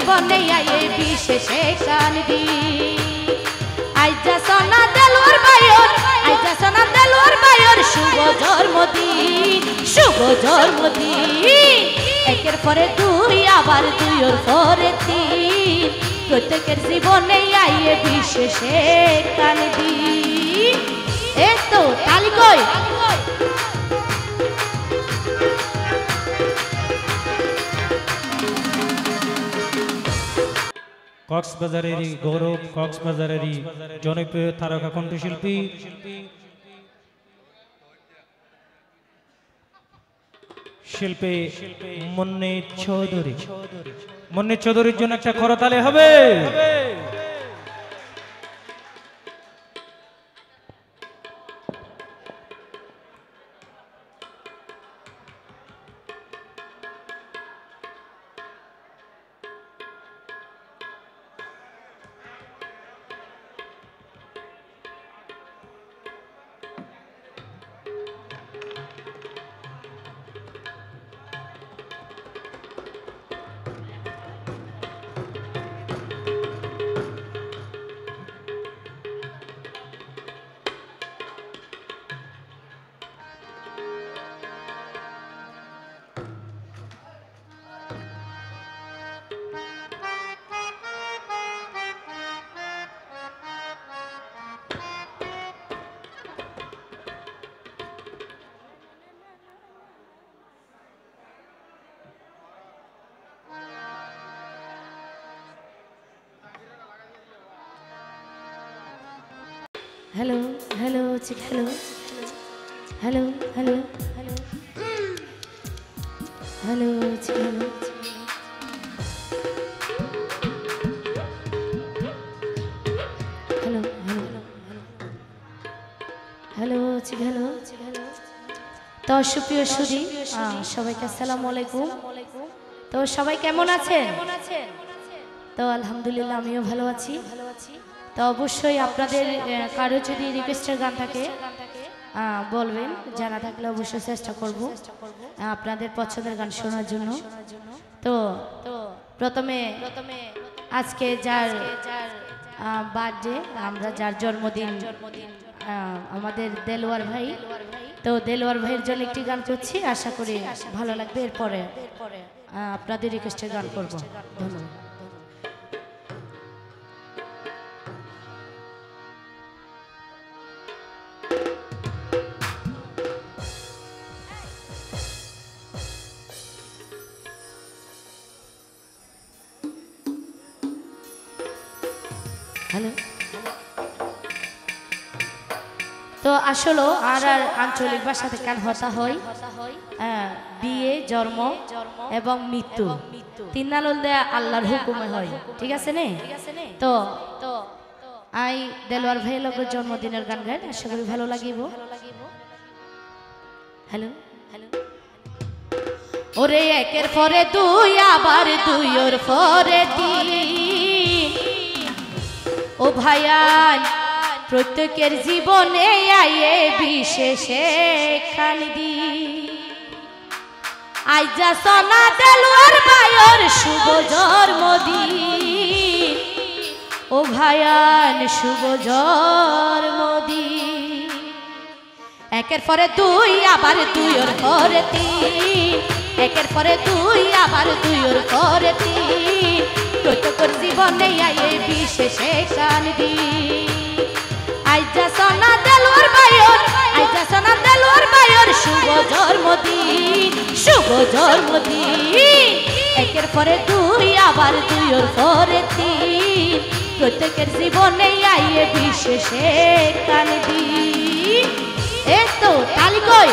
জীবনে আয়ে বিশেষে কান্দি আইজা সোনা দেলোয়ার ভাইয়ের আইজা সোনা দেলোয়ার ভাইয়ের শুভ জন্মদিন শুভ জন্মদিন একের পরে দুই আবার দুইয়ের পরে তিন প্রত্যেকের জীবনে আইয়ে বিশেষে কান্দি এই তো তালি কই কক্সবাজারেরই গৌরব কক্সবাজারেরই জনপ্রিয় তারকা কণ্ঠশিল্পী শিল্পী মুন্নি চৌধুরী মুন্নি চৌধুরীর জন্য একটা করতালি হবে हेलो हेलो चिक hello hello hello hello hello चिक हेलो हेलो हेलो हेलो चिक हेलो तो सुप्रिय सुधी সবাইকে আসসালামু আলাইকুম তো সবাই কেমন আছেন তো আলহামদুলিল্লাহ আমিও ভালো আছি তো অবশ্যই আপনাদের কারো যদি রিকোয়েস্টের গান থাকে বলবেন জানা থাকলে অবশ্যই চেষ্টা করব আপনাদের পছন্দের গান শোনার জন্য তো প্রথমে আজকে যার বার্থডে আমরা যার জন্মদিন আমাদের দেলোয়ার ভাই তো দেলোয়ার ভাইয়ের জন্য একটি গান করছি আশা করি ভালো লাগবে এরপরে আপনাদের রিকোয়েস্টের গান করব ধন্যবাদ हेलो तो আসলে আর আঞ্চলিক ভাষাতে কান হতা হয় বিয়ে জন্ম এবং মৃত্যু তিনাল দেয়া আল্লাহর হুকুমে হয় ঠিক আছে নে তো আই দেলোয়ার ভাই লগর জন্মদিনের গান গাই আশা করি ভালো লাগিব হ্যালো হ্যালো ওরে একের পরে দুই আবার দুইয়ের পরে তিন ও ভাইয়ান প্রত্যেকের জীবনে আয়ে বিশেষে কান্দি আইজা সোনা দেলোয়ার ভাইয়ের শুভ জন্মদিন ও ভাইয়ান শুভ জন্মদিন একের পরে দুই আবার দুইয়ের পরে তিন একের পরে দুই আবার দুইয়ের পরে তিন প্রত্যেকের জীবনে আয়ে বিশেষে কান্দি আইজা সোনা দেলোয়ার ভাইয়ের আইজা সোনা দেলোয়ার ভাইয়ের শুভ জন্মদিন শুভ জন্মদিন একের পরে দুই আবার দুইয়ের পরে তিন প্রত্যেকের জীবনে আয়ে বিশেষে কান্দি এই তো তালি কই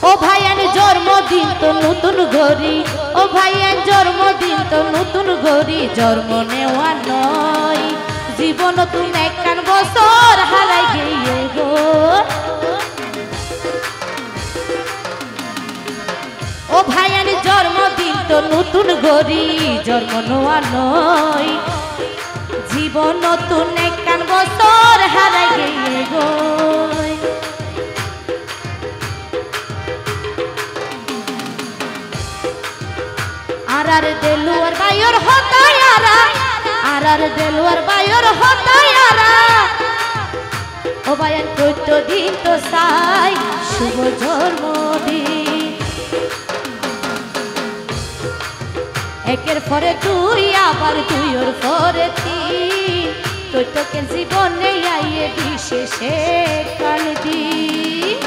ও ভাইয়ান জন্মদিন তো নতুন ঘড়ি ও ভাইয়ান জন্মদিন তো নতুন ঘড়ি জন্ম নেওয়া নয় জীবন তুমি একখান বছর হারাই গিয়ে গো জন্ম নোয়া নই জীবন নতুন একখান বছর হারাই গিয়ে গই আর দেলুয়ার বায়র হতায়ারা আর দেলুয়ার বায়র হতায়ারা ও বায়ান প্রত্যেকদিন তো চাই শুভ জন্মদিন একের পরে তুই আবার দুইয়ের পরে তিন প্রত্যেকের জীবনে আইয়ে বিশেষে কাল দিন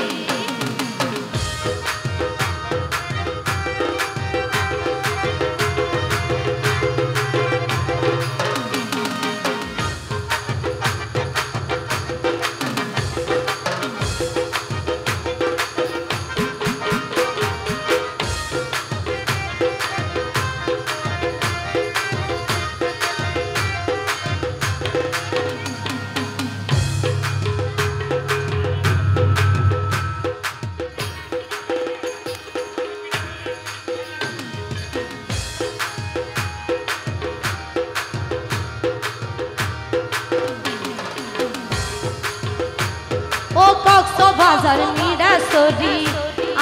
ও কক্সবাজার মিরাসরি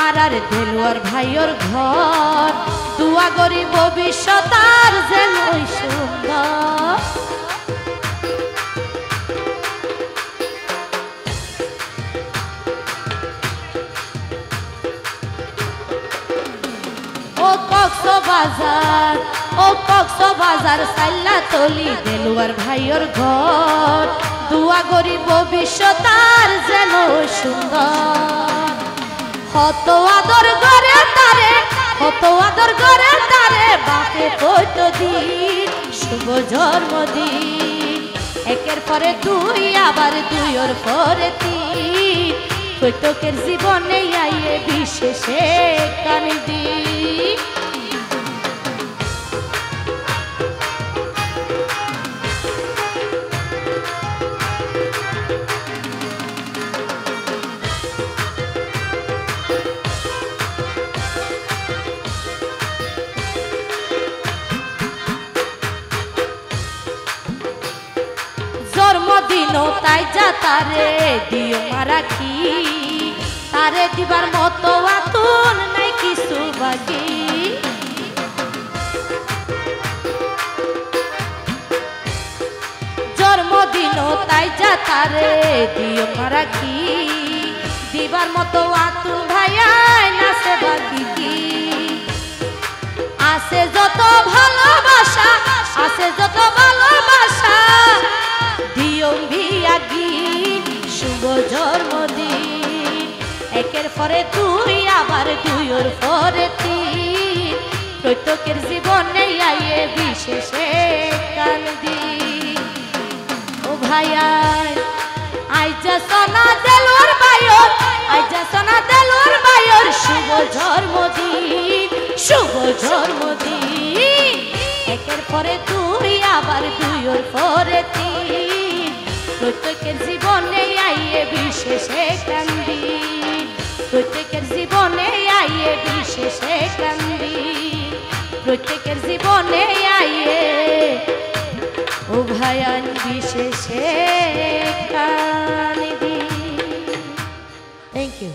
আর দেলুয়ার ভাইয়ের ঘর দুয়া গরি ভবিষ্যৎ আর যেন সুন্দর ও কক্সবাজার সাইলা তলি দেলুয়ার ভাইয়ের ঘর দুয়া গরি ভবিষ্যৎ আর যেন সুন্দর হত আদর করে তারে বাপে কইতো দিন শুভ জন্মদিন একের পরে দুই আবার দুইয়ের পরে তিন প্রত্যেকের জীবনে আইয়ে বিশেষে কান দিন জন্মদিন তাই যা তারে দিও মারাকি তারে দিবার মতো আতুন নাই কিছু বাকি জন্মদিন তাই যা তারে দিও মারাকি দিবার মতো আতুন ভাইয়াই নাচে বাকি কি আছে যত ভালোবাসা শুভ জন্মদিন একের পরে তুই আবার দুইয়ের পরে তিন প্রত্যেকের জীবনে আইয়ে বিশেষে কাল দিন ও ভাইয়াই আইজা সোনা দেলুয়ার বায়র শুভ জন্মদিন একের পরে তুই আবার দুইয়ের পরে তিন প্রত্যেকের জীবনে আইয়ে বিশেষে কান্দিন প্রত্যেকের জীবনে আইয়ে বিশেষে কান্দিন প্রত্যেকের জীবনে আইয়ে ও ভায়ান বিশেষে কান্দিন। Thank you.